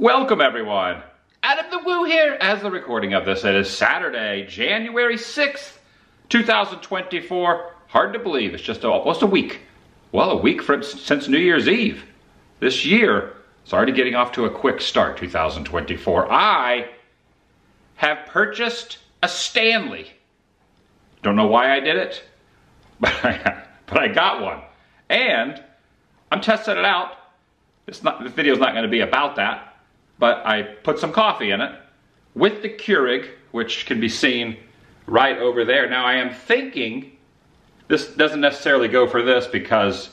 Welcome everyone. Adam the Woo here as the recording of this. It is Saturday, January 6th, 2024. Hard to believe, it's just almost a week. Well, a week since New Year's Eve. This year, it's already getting off to a quick start, 2024. I have purchased a Stanley. Don't know why I did it, but I got one. And I'm testing it out. This video's not going to be about that, but I put some coffee in it with the Keurig, which can be seen right over there. Now I am thinking this doesn't necessarily go for this because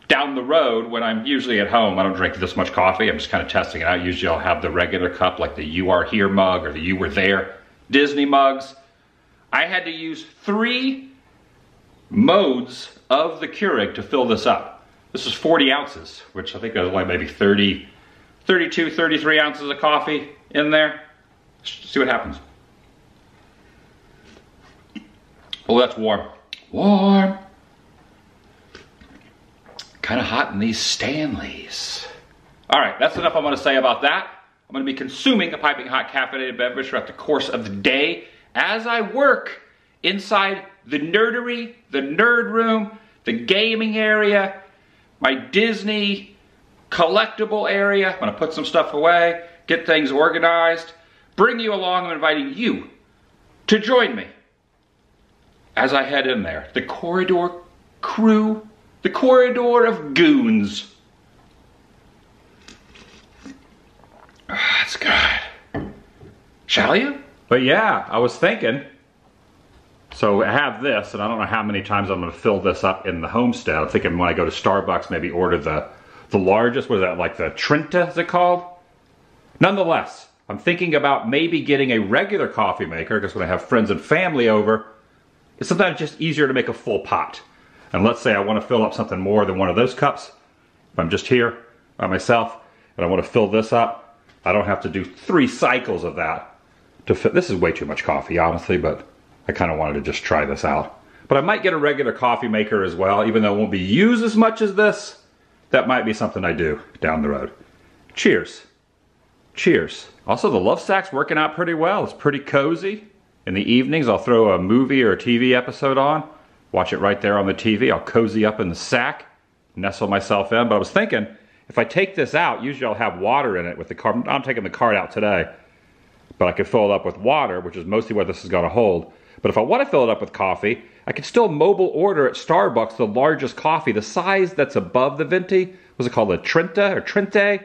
down the road, when I'm usually at home, I don't drink this much coffee. I'm just kind of testing it out. Usually I'll have the regular cup, like the You Are Here mug or the You Were There Disney mugs. I had to use 3 modes of the Keurig to fill this up. This is 40 ounces, which I think is like maybe 32, 33 ounces of coffee in there. Let's see what happens. Oh, that's warm. Warm. Kind of hot in these Stanleys. All right, that's enough I'm going to say about that. I'm going to be consuming a piping hot caffeinated beverage throughout the course of the day as I work inside the nerdery, the nerd room, the gaming area, my Disney collectible area. I'm going to put some stuff away, get things organized, bring you along. I'm inviting you to join me as I head in there. The corridor crew, the corridor of goons. That's good. Shall you? But yeah, I was thinking, so I have this, and I don't know how many times I'm going to fill this up in the homestead. I'm thinking when I go to Starbucks, maybe order the largest, what is that, like the Trenta, is it called? Nonetheless, I'm thinking about maybe getting a regular coffee maker, because when I have friends and family over, it's sometimes just easier to make a full pot. And let's say I want to fill up something more than one of those cups. If I'm just here by myself, and I want to fill this up, I don't have to do 3 cycles of that to fit. This is way too much coffee, honestly, but I kind of wanted to just try this out. But I might get a regular coffee maker as well, even though it won't be used as much as this. That might be something I do down the road. Cheers. Cheers. Also, the Lovesack's working out pretty well. It's pretty cozy. In the evenings, I'll throw a movie or a TV episode on, watch it right there on the TV. I'll cozy up in the sack, nestle myself in. But I was thinking, if I take this out, usually I'll have water in it with the card. I'm taking the card out today, but I could fill it up with water, which is mostly what this is going to hold. But if I want to fill it up with coffee, I can still mobile order at Starbucks the largest coffee, the size that's above the venti. What's it called, a Trenta or Trente?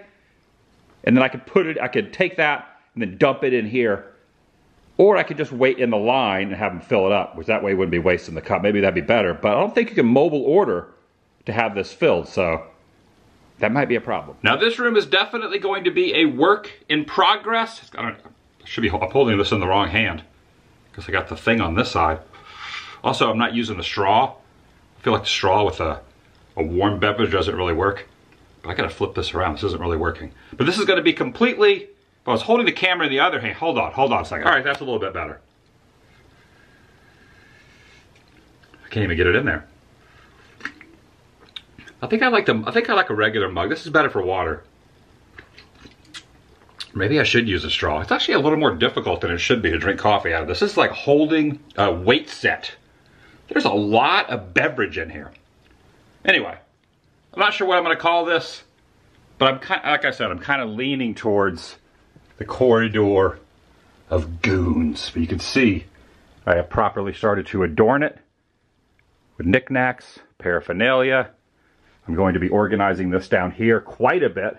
And then I could take that and then dump it in here. Or I could just wait in the line and have them fill it up, which that way wouldn't be wasting the cup. Maybe that'd be better. But I don't think you can mobile order to have this filled, so that might be a problem. Now this room is definitely going to be a work in progress. I'm holding this in the wrong hand because I got the thing on this side. Also, I'm not using the straw. I feel like the straw with a warm beverage doesn't really work. But I gotta flip this around. This isn't really working. But this is gonna be completely, if I was holding the camera in the other hand, hold on a second. All right, that's a little bit better. I can't even get it in there. I think I like a regular mug. This is better for water. Maybe I should use a straw. It's actually a little more difficult than it should be to drink coffee out of this. This is like holding a weight set. There's a lot of beverage in here. Anyway, I'm not sure what I'm going to call this, but like I said, I'm kind of leaning towards the corridor of goons. But you can see I have properly started to adorn it with knickknacks, paraphernalia. I'm going to be organizing this down here quite a bit.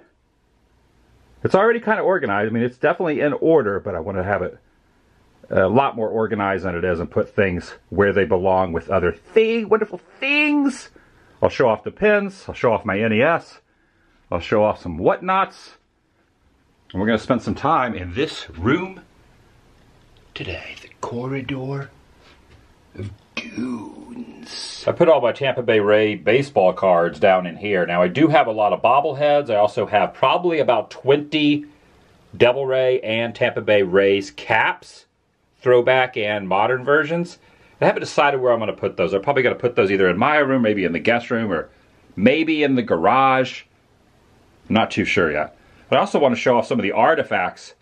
It's already kind of organized. I mean, it's definitely in order, but I want to have it a lot more organized than it is and put things where they belong with other wonderful things. I'll show off the pins. I'll show off my NES. I'll show off some whatnots. And we're going to spend some time in this room today. The corridor of goons. I put all my Tampa Bay Ray baseball cards down in here. Now, I do have a lot of bobbleheads. I also have probably about 20 Devil Ray and Tampa Bay Rays caps, throwback and modern versions. I haven't decided where I'm going to put those. I'm probably going to put those either in my room, maybe in the guest room, or maybe in the garage. I'm not too sure yet. But I also want to show off some of the artifacts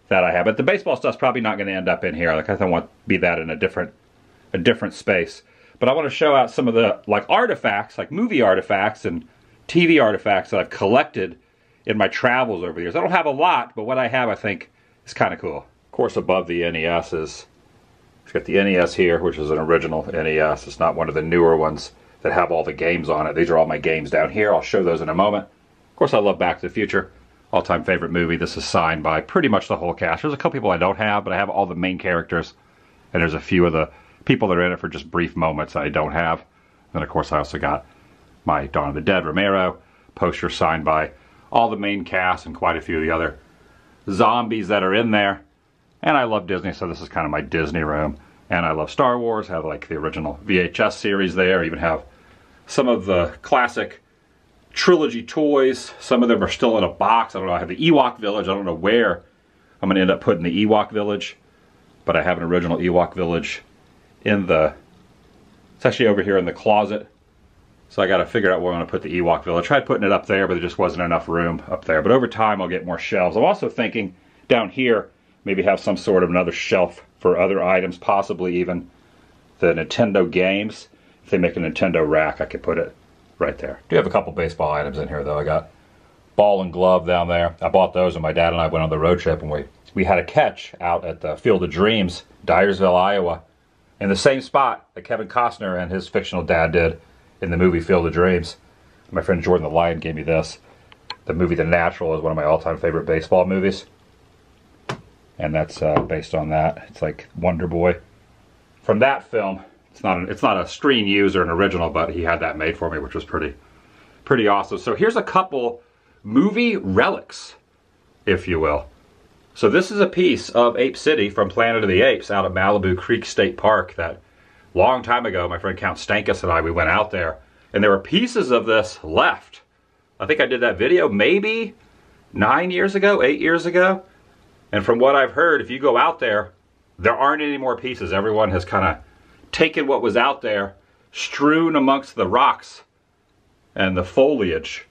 that I have. But the baseball stuff's probably not going to end up in here. Like, I want to be that in a different space. But I want to show out some of the like artifacts, like movie artifacts and TV artifacts that I've collected in my travels over the years. I don't have a lot, but what I have I think is kind of cool. Of course, above the NES is, it's got the NES here, which is an original NES. It's not one of the newer ones that have all the games on it. These are all my games down here. I'll show those in a moment. Of course, I love Back to the Future. All-time favorite movie. This is signed by pretty much the whole cast. There's a couple people I don't have, but I have all the main characters. And there's a few of the people that are in it for just brief moments that I don't have. And of course, I also got my Dawn of the Dead Romero poster signed by all the main cast and quite a few of the other zombies that are in there. And I love Disney, so this is kind of my Disney room. And I love Star Wars. I have like the original VHS series there. I even have some of the classic trilogy toys. Some of them are still in a box. I don't know. I have the Ewok Village. I don't know where I'm going to end up putting the Ewok Village. But I have an original Ewok Village in the... It's actually over here in the closet. So I got to figure out where I'm going to put the Ewok Village. I tried putting it up there, but there just wasn't enough room up there. But over time, I'll get more shelves. I'm also thinking down here, maybe have some sort of another shelf for other items, possibly even the Nintendo games. If they make a Nintendo rack, I could put it right there. I do have a couple baseball items in here, though. I got ball and glove down there. I bought those when my dad and I went on the road trip, and we had a catch out at the Field of Dreams, Dyersville, Iowa, in the same spot that Kevin Costner and his fictional dad did in the movie Field of Dreams. My friend Jordan the Lion gave me this. The movie The Natural is one of my all-time favorite baseball movies. And that's based on that. It's like Wonder Boy. From that film, it's not a screen use or an original, but he had that made for me, which was pretty awesome. So here's a couple movie relics, if you will. So this is a piece of Ape City from Planet of the Apes out at Malibu Creek State Park that long time ago, my friend Count Stankus and I, we went out there, and there were pieces of this left. I think I did that video maybe 9 years ago, 8 years ago. And from what I've heard, if you go out there, there aren't any more pieces. Everyone has kind of taken what was out there, strewn amongst the rocks and the foliage.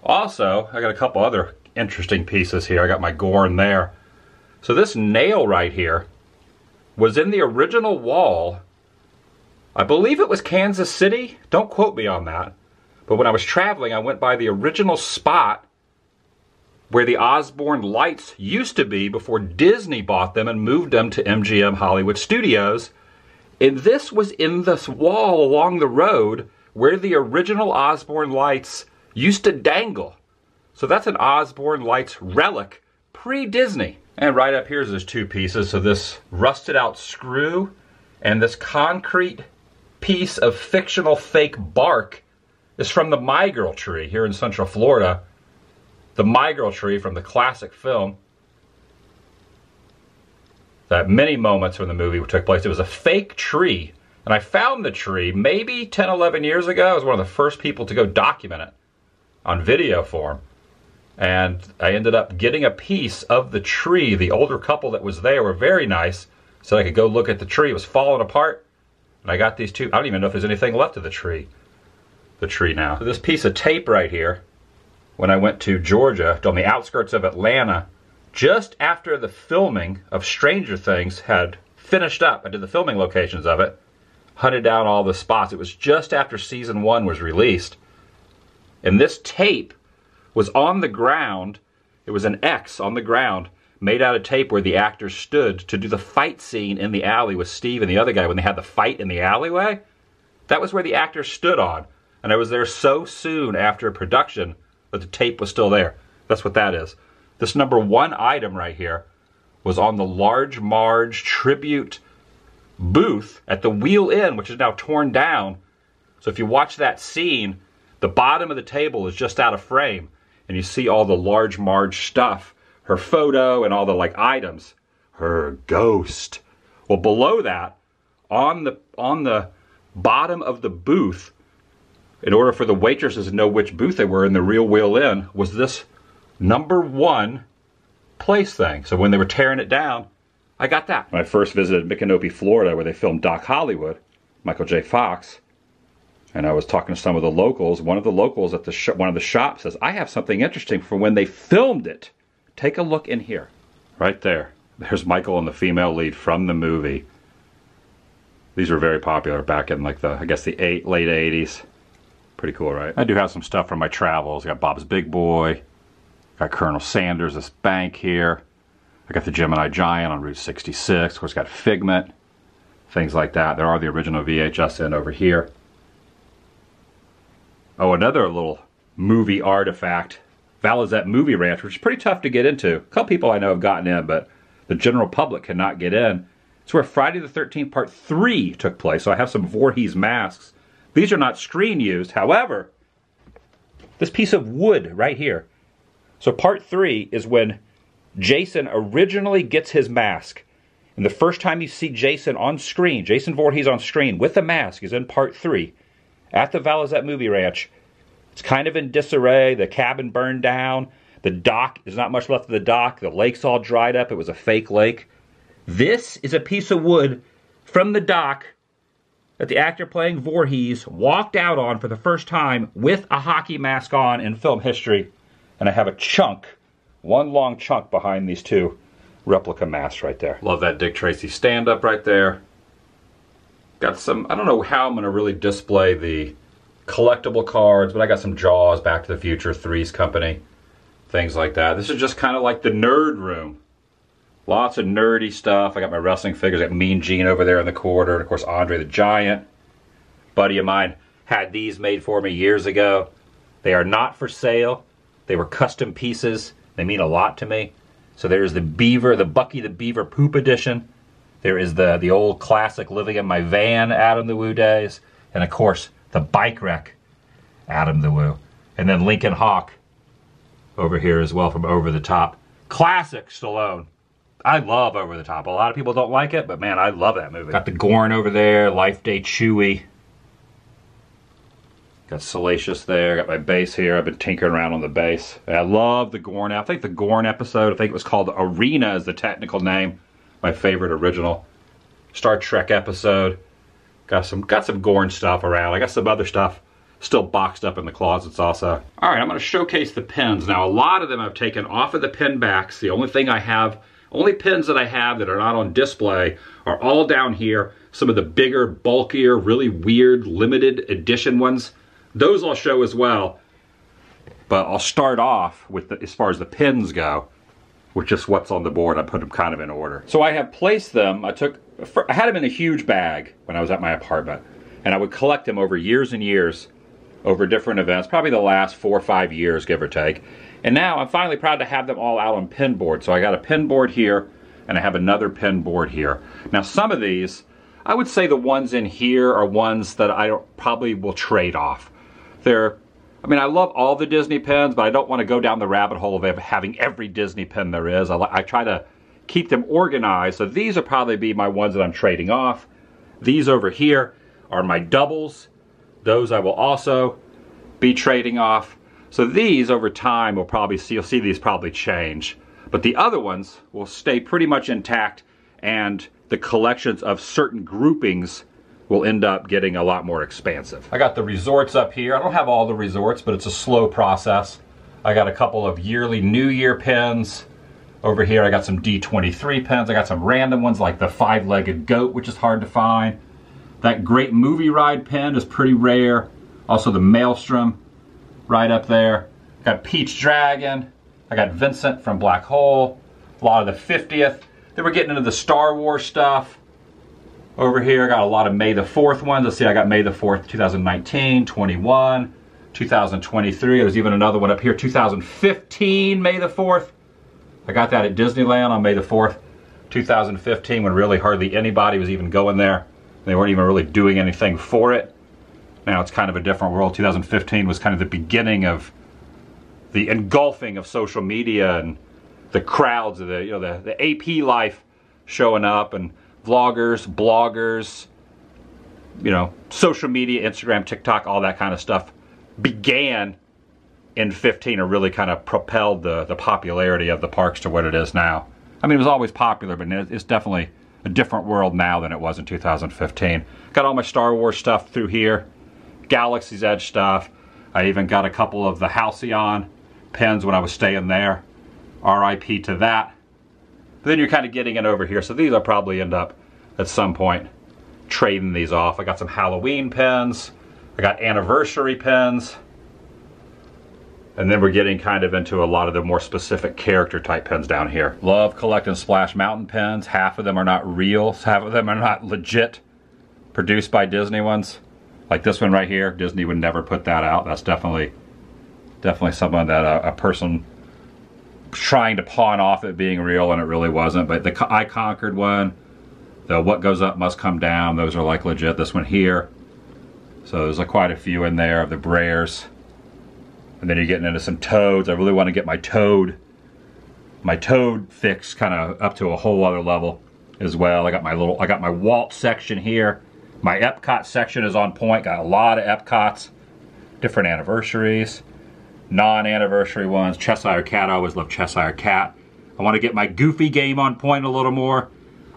Also, I got a couple other interesting pieces here. I got my Gorn there. So this nail right here was in the original wall. I believe it was Kansas City. Don't quote me on that. But when I was traveling, I went by the original spot where the Osborne lights used to be before Disney bought them and moved them to MGM Hollywood Studios. And this was in this wall along the road where the original Osborne lights used to dangle. So that's an Osborne lights relic pre-Disney. And right up here is those two pieces. So this rusted out screw and this concrete piece of fictional fake bark is from the My Girl tree here in Central Florida. The My Girl tree from the classic film. That many moments when the movie took place. It was a fake tree. And I found the tree maybe 10, 11 years ago. I was one of the first people to go document it on video form. And I ended up getting a piece of the tree. The older couple that was there were very nice. So I could go look at the tree. It was falling apart. And I got these two. I don't even know if there's anything left of the tree. The tree now. So this piece of tape right here, when I went to Georgia, on the outskirts of Atlanta, just after the filming of Stranger Things had finished up, I did the filming locations of it, hunted down all the spots. It was just after season 1 was released. And this tape was on the ground. It was an X on the ground, made out of tape where the actors stood to do the fight scene in the alley with Steve and the other guy when they had the fight in the alleyway. That was where the actors stood on. And I was there so soon after production that the tape was still there. That's what that is. This #1 item right here was on the Large Marge tribute booth at the Wheel Inn, which is now torn down. So if you watch that scene, the bottom of the table is just out of frame. And you see all the Large Marge stuff. Her photo and all the like items. Her ghost. Well, below that, on the bottom of the booth, in order for the waitresses to know which booth they were in the real Wheel Inn, was this #1 place thing. So when they were tearing it down, I got that. When I first visited Micanopy, Florida, where they filmed Doc Hollywood, Michael J. Fox, And I was talking to some of the locals. One of the locals at one of the shops says, I have something interesting from when they filmed it. Take a look in here. Right there. There's Michael and the female lead from the movie. These were very popular back in like the, I guess the late 80s. Pretty cool, right? I do have some stuff from my travels. I got Bob's Big Boy. Got Colonel Sanders, this bank here. I got the Gemini Giant on Route 66. Of course, got Figment. Things like that. There are the original VHS in over here. Oh, another little movie artifact. Valazette Movie Ranch, which is pretty tough to get into. A couple people I know have gotten in, but the general public cannot get in. It's where Friday the 13th Part 3 took place. So I have some Voorhees masks. These are not screen used. However, this piece of wood right here. So Part 3 is when Jason originally gets his mask. And the first time you see Jason on screen, Jason Voorhees on screen with the mask, is in Part 3 at the Valazette Movie Ranch. It's kind of in disarray. The cabin burned down. The dock, there's not much left of the dock. The lake's all dried up. It was a fake lake. This is a piece of wood from the dock that the actor playing Voorhees walked out on for the first time with a hockey mask on in film history. And I have a chunk, one long chunk behind these two replica masks right there. Love that Dick Tracy stand-up right there. Got some, I don't know how I'm going to really display the collectible cards, but I got some Jaws, Back to the Future, Three's Company, things like that. This is just kind of like the nerd room. Lots of nerdy stuff. I got my wrestling figures. I got Mean Gene over there in the corner. And of course, Andre the Giant. Buddy of mine had these made for me years ago. They are not for sale. They were custom pieces. They mean a lot to me. So there's the Beaver, the Bucky the Beaver Poop Edition. There is the old classic Living in My Van Adam the Woo days. And of course, the Bike Wreck Adam the Woo. And then Lincoln Hawk over here as well from Over the Top. Classic Stallone. I love Over the Top. A lot of people don't like it, but man, I love that movie. Got the Gorn over there, Life Day Chewy. Got Salacious there, got my bass here. I've been tinkering around on the bass. I love the Gorn. I think the Gorn episode, I think it was called Arena is the technical name. My favorite original Star Trek episode. Got some Gorn stuff around. I got some other stuff still boxed up in the closets also. All right, I'm going to showcase the pins. Now, a lot of them I've taken off of the pin backs. The only pins that I have that are not on display are all down here. Some of the bigger, bulkier, really weird, limited edition ones. Those I'll show as well. But I'll start off with, as far as the pins go, with just what's on the board. I put them kind of in order. So I have placed them. I had them in a huge bag when I was at my apartment. And I would collect them over years and years, over different events, probably the last 4 or 5 years, give or take. And now I'm finally proud to have them all out on pin board. So I got a pin board here, and I have another pin board here. Now some of these, I would say the ones in here are ones that I probably will trade off. I mean, I love all the Disney pins, but I don't want to go down the rabbit hole of having every Disney pin there is. I try to keep them organized, so these will probably be my ones that I'm trading off. These over here are my doubles. Those I will also be trading off. So these over time will probably see, you'll see these probably change. But the other ones will stay pretty much intact, and the collections of certain groupings will end up getting a lot more expansive. I got the resorts up here. I don't have all the resorts, but it's a slow process. I got a couple of yearly New Year pins. Over here I got some D23 pins. I got some random ones like the 5-legged goat, which is hard to find. That Great Movie Ride pin is pretty rare. Also the Maelstrom right up there. Got Peach Dragon. I got Vincent from Black Hole. A lot of the 50th. Then we're getting into the Star Wars stuff. Over here, I got a lot of May the 4th ones. Let's see, I got May the 4th, 2019, 21, 2023. There's even another one up here, 2015, May the 4th. I got that at Disneyland on May the 4th, 2015, when really hardly anybody was even going there. They weren't even really doing anything for it. Now it's kind of a different world. 2015 was kind of the beginning of the engulfing of social media and the crowds of the AP life showing up, and vloggers, bloggers, social media, Instagram, TikTok, all that kind of stuff began in 15, or really kind of propelled the popularity of the parks to what it is now. I mean, it was always popular, but it's definitely a different world now than it was in 2015. Got all my Star Wars stuff through here. Galaxy's Edge stuff. I even got a couple of the Halcyon pens when I was staying there. RIP to that. But then you're kind of getting it over here. So these I'll probably end up at some point trading these off. I got some Halloween pens. I got anniversary pens. And then we're getting kind of into a lot of the more specific character type pens down here. Love collecting Splash Mountain pens. Half of them are not real. Half of them are not legit produced by Disney ones. Like this one right here. Disney would never put that out. That's definitely something that a person trying to pawn off it being real, and it really wasn't. But the I Conquered one, the What Goes Up Must Come Down, those are like legit. This one here. So there's like quite a few in there of the Brares. And then you're getting into some Toads. I really want to get my Toad fix kind of up to a whole other level as well. I got my Walt section here. My Epcot section is on point. Got a lot of Epcots, different anniversaries, non-anniversary ones. Cheshire Cat, I always love Cheshire Cat. I want to get my Goofy game on point a little more,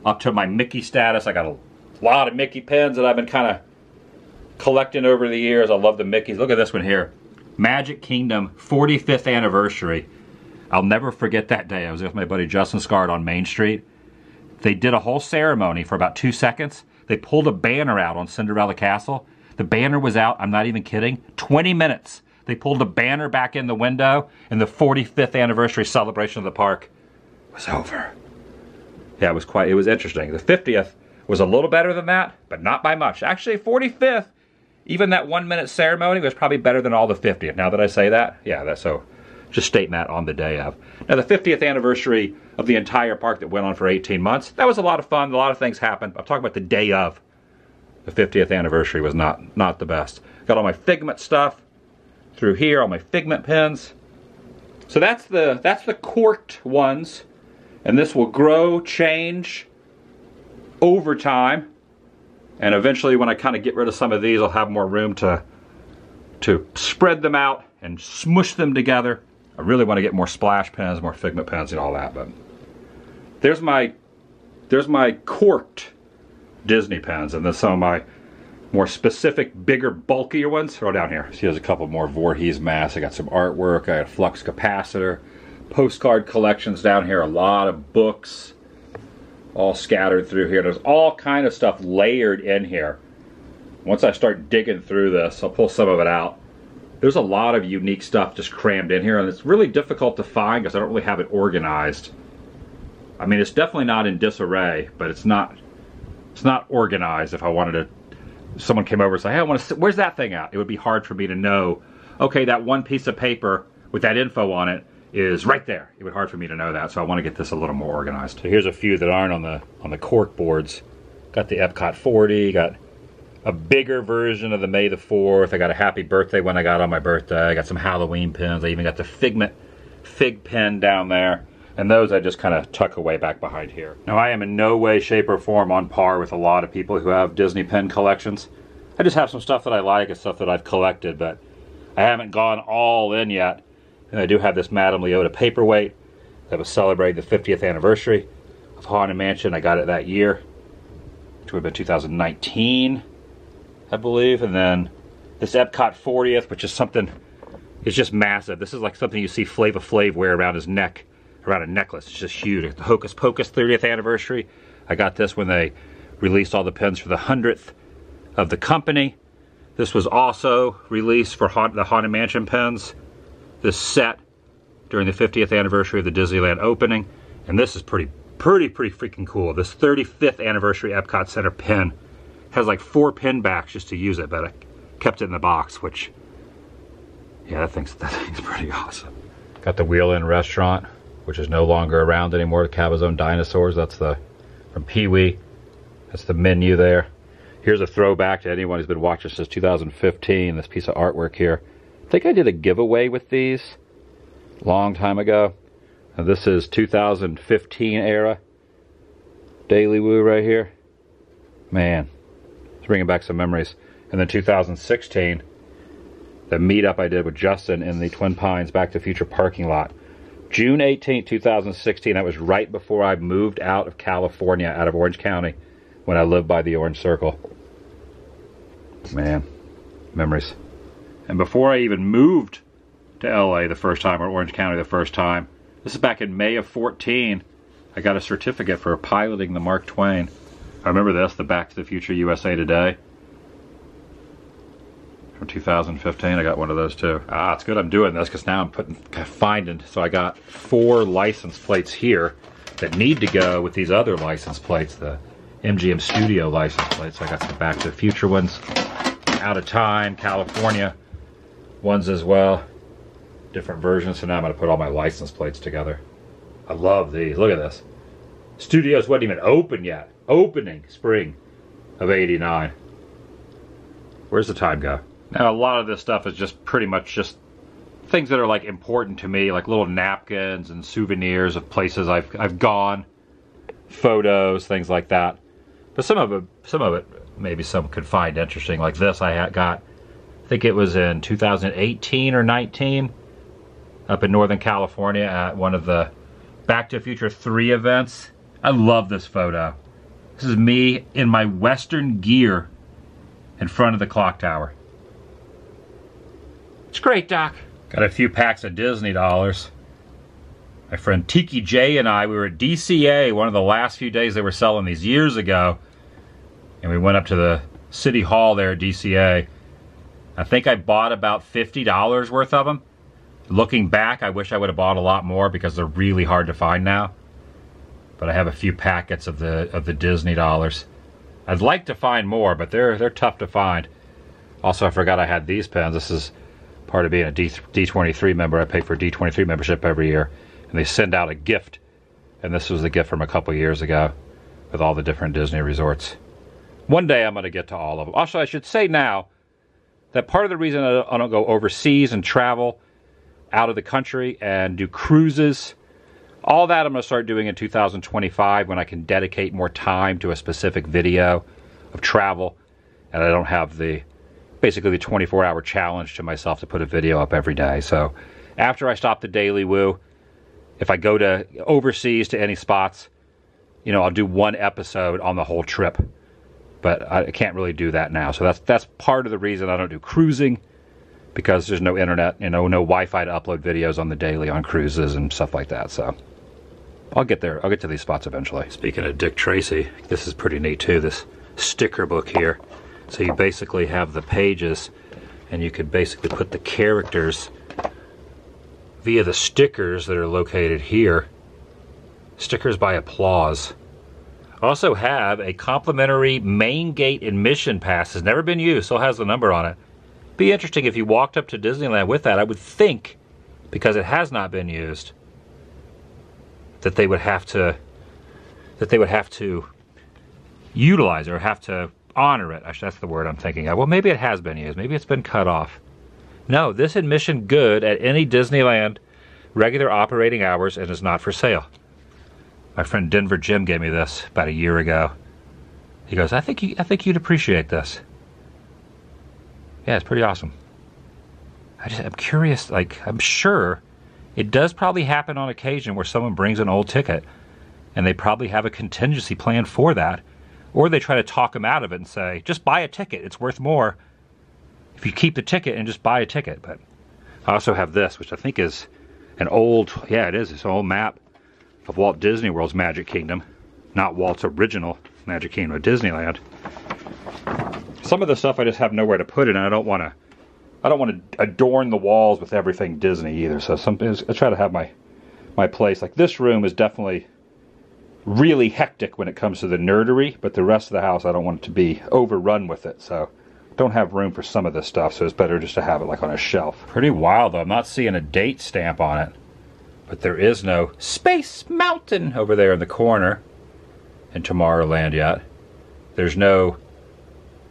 up to my Mickey status. I got a lot of Mickey pens that I've been kind of collecting over the years. I love the Mickeys. Look at this one here. Magic Kingdom 45th anniversary. I'll never forget that day. I was with my buddy Justin Scard on Main Street. They did a whole ceremony for about 2 seconds. They pulled a banner out on Cinderella Castle. The banner was out, I'm not even kidding, 20 minutes. They pulled a banner back in the window, and the 45th anniversary celebration of the park was over. Yeah, it was interesting. The 50th was a little better than that, but not by much. Actually, 45th, even that 1 minute ceremony was probably better than all the 50th. Now that I say that, yeah, that's so. Just stating that on the day of. Now the 50th anniversary of the entire park that went on for 18 months, that was a lot of fun. A lot of things happened. I'm talking about the day of. The 50th anniversary was not the best. Got all my Figment stuff through here, all my Figment pens. So that's the corked ones, and this will grow, change over time. And eventually when I kind of get rid of some of these, I'll have more room to spread them out and smush them together. I really want to get more splash pens, more Figment pens and all that, but there's my corked Disney pens, and then some of my more specific, bigger, bulkier ones. Throw down here. See, there's a couple more Voorhees masks. I got some artwork. I got a flux capacitor, postcard collections down here, a lot of books all scattered through here. There's all kind of stuff layered in here. Once I start digging through this, I'll pull some of it out. There's a lot of unique stuff just crammed in here, and it's really difficult to find because I don't really have it organized. I mean, it's definitely not in disarray, but it's not organized. If I wanted to, someone came over and said, hey, I want to see, where's that thing at? It would be hard for me to know, okay, that one piece of paper with that info on it is right there. It would be hard for me to know that, so I want to get this a little more organized. So here's a few that aren't on the cork boards. Got the Epcot 40, got a bigger version of the May the 4th. I got a happy birthday one I got on my birthday. I got some Halloween pins. I even got the Figment fig pen down there. And those I just kind of tuck away back behind here. Now I am in no way, shape, or form on par with a lot of people who have Disney pen collections. I just have some stuff that I like and stuff that I've collected, but I haven't gone all in yet. And I do have this Madame Leota paperweight that was celebrating the 50th anniversary of Haunted Mansion. I got it that year, which would have been 2019, I believe. And then this Epcot 40th, which is something, it's just massive. This is like something you see Flava Flav wear around his neck, around a necklace. It's just huge. The Hocus Pocus 30th anniversary. I got this when they released all the pens for the 100th of the company. This was also released for the Haunted Mansion pens. This set during the 50th anniversary of the Disneyland opening. And this is pretty freaking cool. This 35th anniversary Epcot Center pen has like 4 pin backs just to use it, but I kept it in the box, which, yeah, that thing's pretty awesome. Got the Wheel Inn restaurant, which is no longer around anymore. The Cabazon Dinosaurs, that's from Pee-wee. That's the menu there. Here's a throwback to anyone who's been watching since 2015, this piece of artwork here. I think I did a giveaway with these a long time ago. Now this is 2015 era Daily Woo right here. Man, it's bringing back some memories. And then 2016, the meetup I did with Justin in the Twin Pines Back to the Future parking lot. June 18, 2016, that was right before I moved out of California, out of Orange County, when I lived by the Orange Circle. Man, Memories. And before I even moved to LA the first time, or Orange County the first time, this is back in May of 14, I got a certificate for piloting the Mark Twain. I remember this, the Back to the Future USA Today. From 2015, I got one of those too. Ah, it's good I'm doing this because now I'm finding, so I got 4 license plates here that need to go with these other license plates, the MGM Studio license plates. I got some Back to the Future ones, Out of Time, California ones as well. Different versions, so now I'm going to put all my license plates together. I love these. Look at this. Studios wasn't even open yet. Opening spring of '89. Where's the time go? Now a lot of this stuff is just pretty much just things that are like important to me, like little napkins and souvenirs of places I've gone, photos, things like that. But some of it maybe some could find interesting. Like this I got, I think it was in 2018 or 19, up in Northern California at one of the Back to the Future 3 events. I love this photo. This is me in my Western gear in front of the clock tower. It's great, Doc. Got a few packs of Disney dollars. My friend Tiki J and I, we were at DCA one of the last few days they were selling these years ago. And we went up to the City Hall there at DCA. I think I bought about $50 worth of them. Looking back, I wish I would have bought a lot more because they're really hard to find now. But I have a few packets of the Disney dollars. I'd like to find more, but they're tough to find. Also, I forgot I had these pens. This is part of being a D23 member. I pay for a D23 membership every year, and they send out a gift. And this was the gift from a couple years ago with all the different Disney resorts. One day I'm going to get to all of them. Also, I should say now that part of the reason I don't go overseas and travel out of the country and do cruises, all that I'm going to start doing in 2025 when I can dedicate more time to a specific video of travel, and I don't have basically the 24-hour challenge to myself to put a video up every day. So after I stop the Daily Woo, if I go to overseas to any spots, you know, I'll do one episode on the whole trip. But I can't really do that now. So that's part of the reason I don't do cruising, because there's no internet, no Wi-Fi to upload videos on the daily on cruises and stuff like that. So I'll get there. I'll get to these spots eventually. Speaking of Dick Tracy, this is pretty neat too, this sticker book here. So you basically have the pages, and you could basically put the characters via the stickers that are located here. Stickers by Applause. Also have a complimentary main gate admission pass. Has never been used, still has the number on it. Be interesting if you walked up to Disneyland with that. I would think, because it has not been used, that they would have to utilize or have to honor it. Actually, that's the word I'm thinking of. Well, maybe it has been used. Maybe it's been cut off. No, this admission good at any Disneyland regular operating hours and is not for sale. My friend Denver Jim gave me this about a year ago. He goes, I think you'd appreciate this. Yeah, it's pretty awesome. I'm curious, like, I'm sure it does probably happen on occasion where someone brings an old ticket and they probably have a contingency plan for that, or they try to talk them out of it and say, just buy a ticket, it's worth more if you keep the ticket and just buy a ticket. But I also have this, which I think is an old, yeah, it is, it's an old map of Walt Disney World's Magic Kingdom, not Walt's original Magic Kingdom of Disneyland. Some of the stuff I just have nowhere to put it, and I don't want to adorn the walls with everything Disney either. So I try to have my place. Like this room is definitely really hectic when it comes to the nerdery, but the rest of the house I don't want it to be overrun with it. So don't have room for some of this stuff, so it's better just to have it like on a shelf. Pretty wild though. I'm not seeing a date stamp on it, but there is no Space Mountain over there in the corner in Tomorrowland yet. There's no,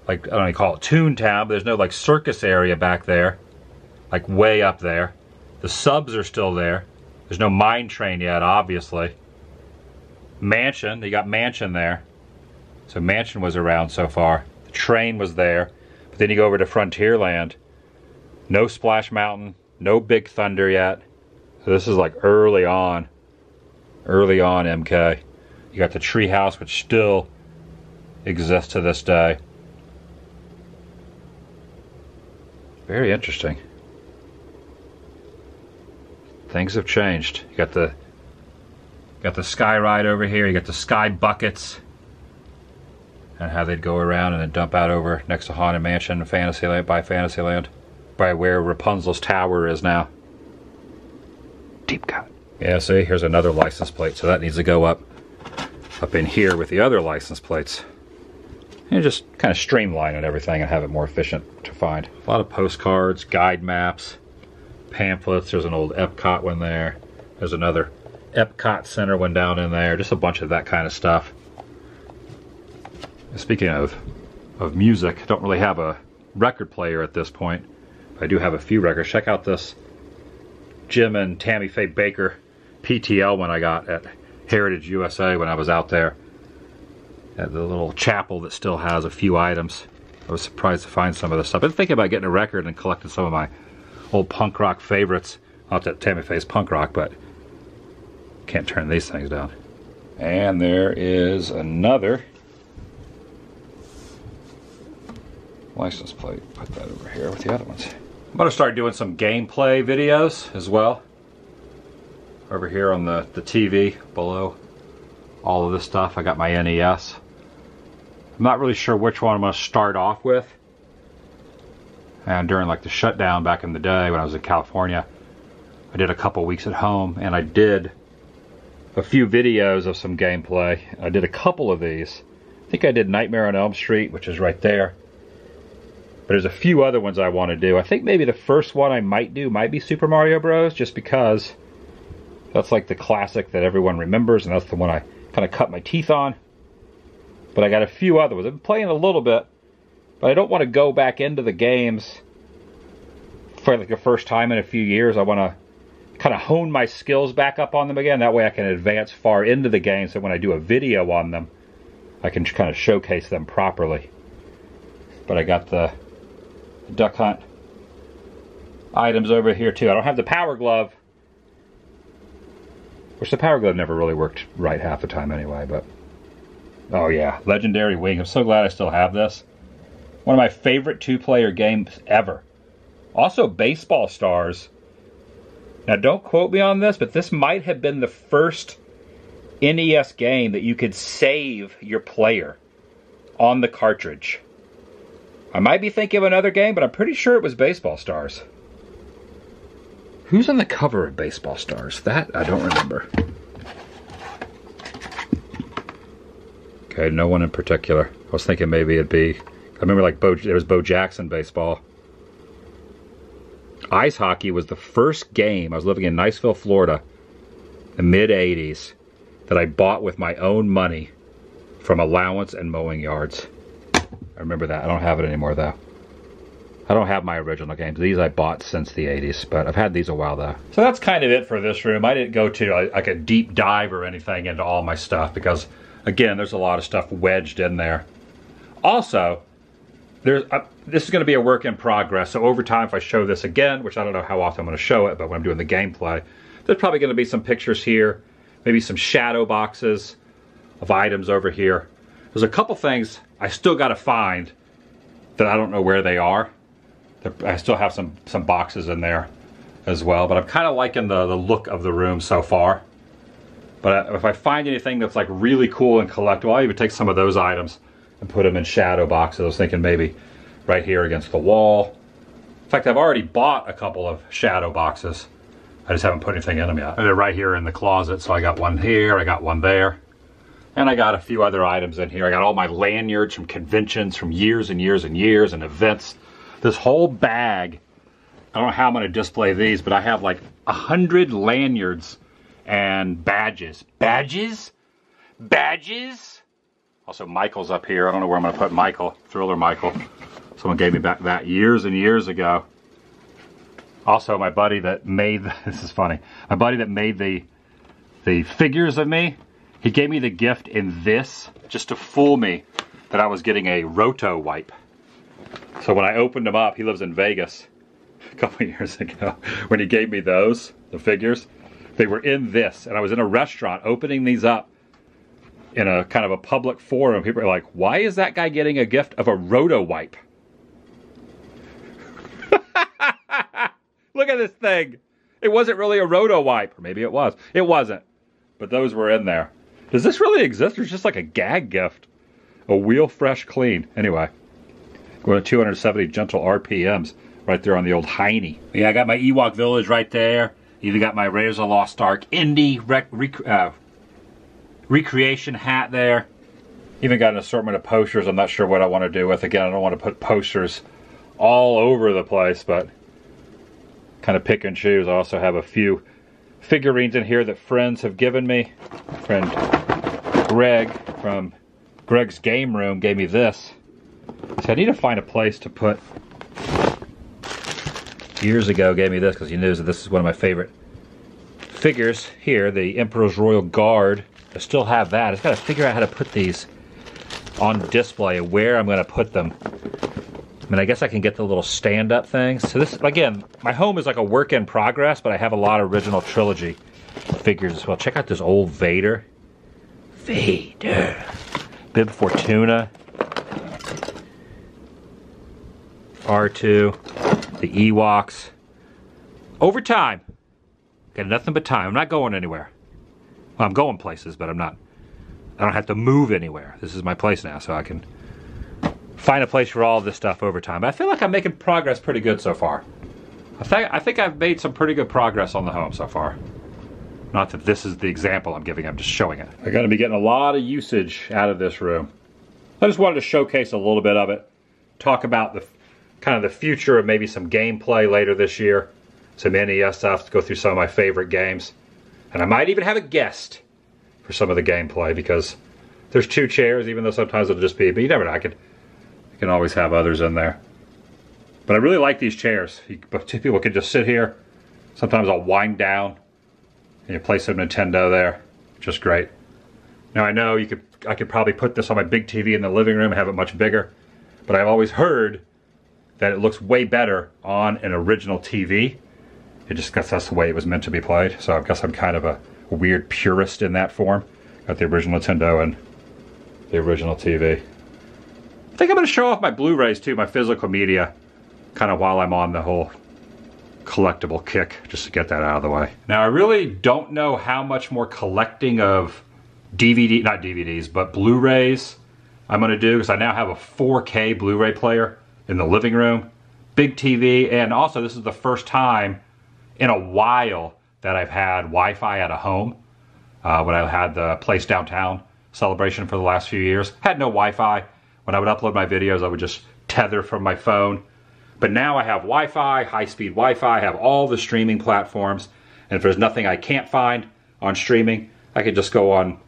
like, I don't know, you call it Toontown, but there's no like circus area back there, like way up there. The subs are still there. There's no Mine Train yet, obviously. Mansion, you got Mansion there. So Mansion was around so far. The train was there. But then you go over to Frontierland. No Splash Mountain, no Big Thunder yet. So this is like early on MK. You got the treehouse, which still exists to this day. Very interesting. Things have changed. You got the Sky Ride over here. You got the Sky Buckets, and how they'd go around and then dump out over next to Haunted Mansion, Fantasyland, by Fantasyland, by where Rapunzel's tower is now. Deep cut. Yeah, see, here's another license plate, so that needs to go up in here with the other license plates. And just kind of streamlining everything and have it more efficient to find. A lot of postcards, guide maps, pamphlets. There's an old Epcot one there. There's another Epcot Center one down in there. Just a bunch of that kind of stuff. Speaking of music, I don't really have a record player at this point. I do have a few records. Check out this Jim and Tammy Faye Baker PTL one I got at Heritage USA when I was out there at the little chapel that still has a few items. I was surprised to find some of this stuff. I've been thinking about getting a record and collecting some of my old punk rock favorites. Not that Tammy Faye's punk rock, but can't turn these things down. And there is another license plate. Put that over here with the other ones. I'm going to start doing some gameplay videos as well. Over here on the TV below all of this stuff, I got my NES. I'm not really sure which one I'm going to start off with. And during like the shutdown back in the day when I was in California, I did a couple weeks at home and I did a few videos of some gameplay. I did a couple of these. I think I did Nightmare on Elm Street, which is right there. But there's a few other ones I want to do. I think maybe the first one I might do might be Super Mario Bros. Just because that's like the classic that everyone remembers, and that's the one I kind of cut my teeth on. But I got a few other ones. I've been playing a little bit, but I don't want to go back into the games for like the first time in a few years. I want to kind of hone my skills back up on them again. That way I can advance far into the game, so when I do a video on them, I can kind of showcase them properly. But I got the Duck Hunt items over here too. I don't have the Power Glove, which the Power Glove never really worked right half the time anyway, but oh yeah, Legendary Wing. I'm so glad I still have this. One of my favorite two-player games ever. Also Baseball Stars. Now don't quote me on this, but this might have been the first NES game that you could save your player on the cartridge. I might be thinking of another game, but I'm pretty sure it was Baseball Stars. Who's on the cover of Baseball Stars? That I don't remember. Okay, no one in particular. I was thinking maybe it'd be... I remember like there was Bo Jackson baseball. Ice hockey was the first game. I was living in Niceville, Florida, in the mid-'80s, that I bought with my own money from allowance and mowing yards. I remember that. I don't have it anymore, though. I don't have my original games. These I bought since the 80s, but I've had these a while, though. So that's kind of it for this room. I didn't go to like a deep dive or anything into all my stuff because, again, there's a lot of stuff wedged in there. Also, this is going to be a work in progress, so over time, if I show this again, which I don't know how often I'm going to show it, but when I'm doing the gameplay, there's probably going to be some pictures here, maybe some shadow boxes of items over here. There's a couple things I still got to find that I don't know where they are. I still have some boxes in there as well, but I'm kind of liking the look of the room so far. But if I find anything that's like really cool and collectible, I'll even take some of those items and put them in shadow boxes. I was thinking maybe right here against the wall. In fact, I've already bought a couple of shadow boxes. I just haven't put anything in them yet. And they're right here in the closet, so I got one here, I got one there. And I got a few other items in here. I got all my lanyards from conventions from years and years and years and events. This whole bag, I don't know how I'm going to display these, but I have like 100 lanyards and badges. Badges? Badges? Also, Michael's up here. I don't know where I'm going to put Michael. Thriller Michael. Someone gave me back that years and years ago. Also, my buddy that made, this is funny, my buddy that made the figures of me, he gave me the gift in this just to fool me that I was getting a roto wipe. So when I opened them up, he lives in Vegas a couple of years ago, when he gave me those, the figures, they were in this, and I was in a restaurant opening these up in a kind of a public forum. People are like, why is that guy getting a gift of a roto wipe? Look at this thing. It wasn't really a roto wipe. Or maybe it was. It wasn't. But those were in there. Does this really exist? Or is it just like a gag gift? A wheel fresh clean. Anyway. Going to 270 gentle RPMs right there on the old Heine. Yeah, I got my Ewok Village right there. Even got my Raiders of the Lost Ark Indie recreation hat there. Even got an assortment of posters. I'm not sure what I want to do with. Again, I don't want to put posters all over the place, but kind of pick and choose. I also have a few figurines in here that friends have given me. Friend Greg from Greg's Game Room gave me this. So I need to find a place to put. Years ago gave me this because he knows that this is one of my favorite figures here, the Emperor's Royal Guard. I still have that. I just got to figure out how to put these on display and where I'm going to put them. I mean, I guess I can get the little stand-up things. So this, again, my home is like a work in progress, but I have a lot of original trilogy figures as well. Check out this old Vader. Vader. Bib Fortuna. R2. The Ewoks. Over time. Got nothing but time. I'm not going anywhere. Well, I'm going places, but I don't have to move anywhere. This is my place now, so I can find a place for all of this stuff over time. But I feel like I'm making progress pretty good so far. I think I've made some pretty good progress on the home so far. Not that this is the example I'm giving, I'm just showing it. I'm going to be getting a lot of usage out of this room. I just wanted to showcase a little bit of it. Talk about the kind of the future of maybe some gameplay later this year. Some NES stuff, go through some of my favorite games. And I might even have a guest for some of the gameplay because there's 2 chairs, even though sometimes it'll just be, but you never know, I can always have others in there. But I really like these chairs. People can just sit here. Sometimes I'll wind down and you play some Nintendo there. Just great. Now I know I could probably put this on my big TV in the living room and have it much bigger, but I've always heard that it looks way better on an original TV. It just guess that's the way it was meant to be played. So I guess I'm kind of a weird purist in that form. Got the original Nintendo and the original TV. I think I'm going to show off my Blu-rays too, my physical media, kind of while I'm on the whole collectible kick, just to get that out of the way. Now I really don't know how much more collecting of not DVDs, but Blu-rays I'm going to do, because I now have a 4K Blu-ray player in the living room, big TV, and also this is the first time in a while that I've had Wi-Fi at a home. When I had the Place Downtown celebration for the last few years, had no Wi-Fi. When I would upload my videos, I would just tether from my phone. But now I have Wi-Fi, high-speed Wi-Fi, I have all the streaming platforms, and if there's nothing I can't find on streaming, I could just go on,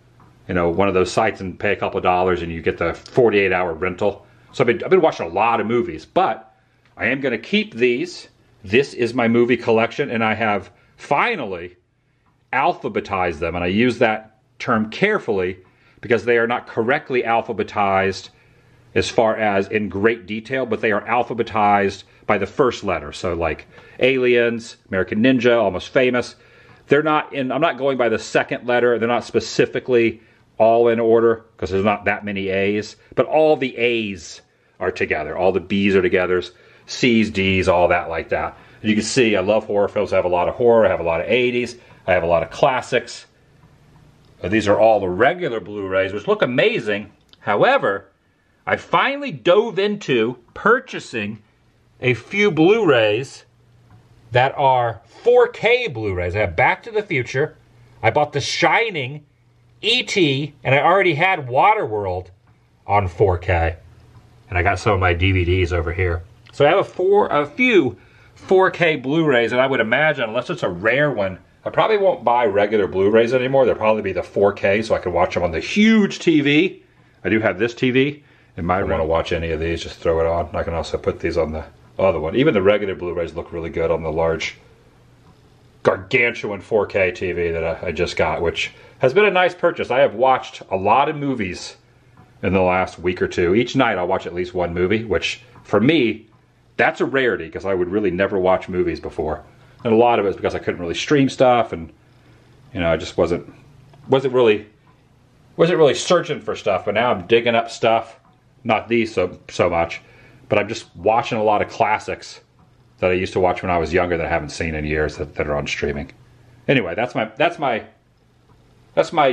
you know, one of those sites and pay a couple of dollars and you get the 48-hour rental. So I've been watching a lot of movies, but I am going to keep these. This is my movie collection, and I have finally alphabetized them, and I use that term carefully because they are not correctly alphabetized as far as in great detail, but they are alphabetized by the first letter. So like Aliens, American Ninja, Almost Famous. They're not in, I'm not going by the second letter. They're not specifically all in order because there's not that many A's, but all the A's are together. All the B's are together. C's, D's, all that like that. And you can see I love horror films. I have a lot of horror. I have a lot of 80s. I have a lot of classics. These are all the regular Blu-rays, which look amazing. However, I finally dove into purchasing a few Blu-rays that are 4K Blu-rays. I have Back to the Future. I bought The Shining, E.T., and I already had Waterworld on 4K. And I got some of my DVDs over here. So I have a few 4K Blu-rays, and I would imagine, unless it's a rare one, I probably won't buy regular Blu-rays anymore. They'll probably be the 4K, so I can watch them on the huge TV. I do have this TV. I might want to watch any of these, just throw it on. I can also put these on the other one. Even the regular Blu-rays look really good on the large, gargantuan 4K TV that I just got, which has been a nice purchase. I have watched a lot of movies in the last week or two. Each night I'll watch at least one movie, which for me, that's a rarity because I would really never watch movies before. And a lot of it is because I couldn't really stream stuff, and you know, I just wasn't really searching for stuff. But now I'm digging up stuff. Not these so much, but I'm just watching a lot of classics that I used to watch when I was younger that I haven't seen in years that are on streaming. Anyway, that's my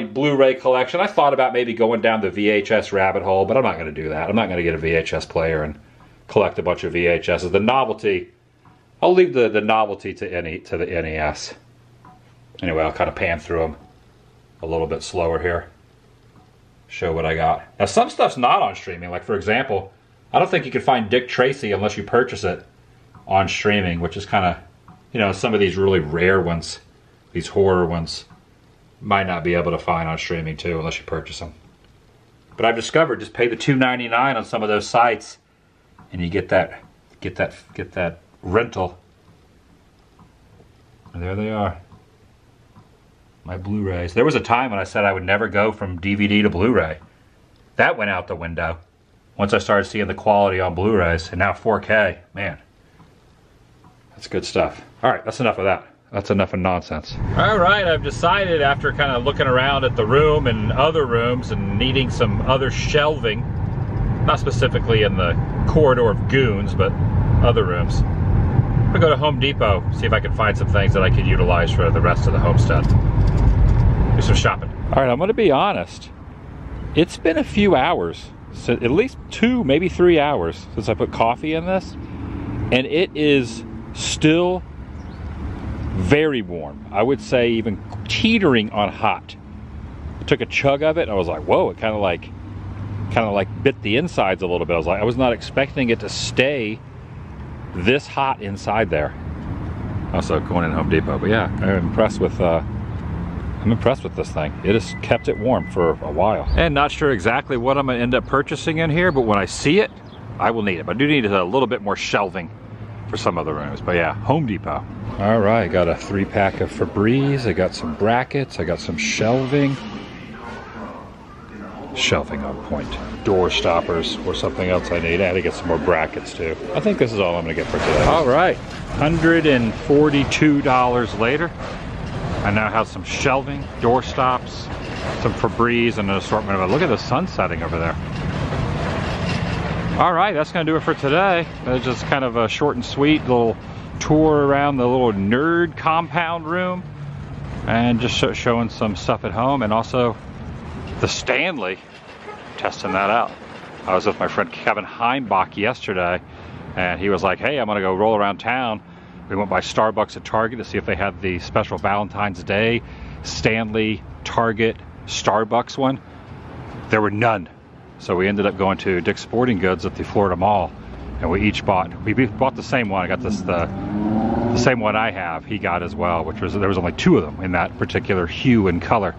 Blu-ray collection. I thought about maybe going down the VHS rabbit hole, but I'm not going to do that. I'm not going to get a VHS player and collect a bunch of VHSs. The novelty, I'll leave the novelty to the NES. Anyway, I'll kind of pan through them a little bit slower here. Show what I got. Now, some stuff's not on streaming. Like, for example, I don't think you can find Dick Tracy unless you purchase it on streaming, which is kind of, you know, some of these really rare ones, these horror ones, might not be able to find on streaming too unless you purchase them. But I've discovered just pay the $2.99 on some of those sites, and you get that rental. And there they are. My Blu-rays. There was a time when I said I would never go from DVD to Blu-ray. That went out the window once I started seeing the quality on Blu-rays, and now 4K. Man, that's good stuff. All right, that's enough of that. That's enough of nonsense. All right, I've decided after kind of looking around at the room and other rooms and needing some other shelving, not specifically in the corridor of Goons, but other rooms. I'm gonna go to Home Depot, see if I can find some things that I could utilize for the rest of the homestead. Do some shopping. All right, I'm gonna be honest. It's been a few hours, so at least 2, maybe 3 hours since I put coffee in this, and it is still very warm. I would say even teetering on hot. I took a chug of it and I was like, whoa, it kind of like bit the insides a little bit. I was not expecting it to stay this hot inside there. Also going in Home Depot, but yeah, I'm impressed with this thing. It has kept it warm for a while. And not sure exactly what I'm gonna end up purchasing in here, but when I see it, I will need it. But I do need a little bit more shelving for some other rooms. But yeah, Home Depot. All right, I got a 3-pack of Febreze. I got some brackets. I got some shelving. Shelving on point. Door stoppers or something else I need. I had to get some more brackets too. I think this is all I'm gonna get for today. All right, $142 later. I now have some shelving, door stops, some Febreze, and an assortment of it. Look at the sun setting over there. All right, that's gonna do it for today. It's just kind of a short and sweet little tour around the little nerd compound room and just showing some stuff at home, and also the Stanley, testing that out. I was with my friend Kevin Heimbach yesterday, and he was like, hey, I'm gonna go roll around town. We went by Starbucks at Target to see if they had the special Valentine's Day Stanley Target Starbucks one. There were none. So we ended up going to Dick's Sporting Goods at the Florida Mall, and we bought the same one. I got the same one I have, he got as well, which was, there was only 2 of them in that particular hue and color.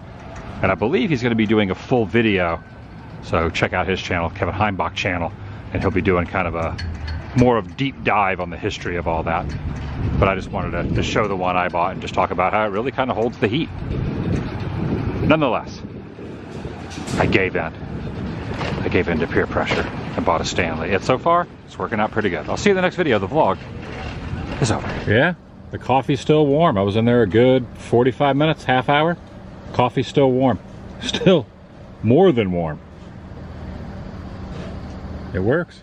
And I believe he's gonna be doing a full video, so check out his channel, Kevin Heimbach channel, and he'll be doing kind of a more of deep dive on the history of all that. But I just wanted to show the one I bought and just talk about how it really kind of holds the heat. Nonetheless, I gave in to peer pressure and bought a Stanley. And so far, it's working out pretty good. I'll see you in the next video. The vlog is over. Yeah, the coffee's still warm. I was in there a good 45 minutes, half hour. Coffee's still warm. Still more than warm. It works.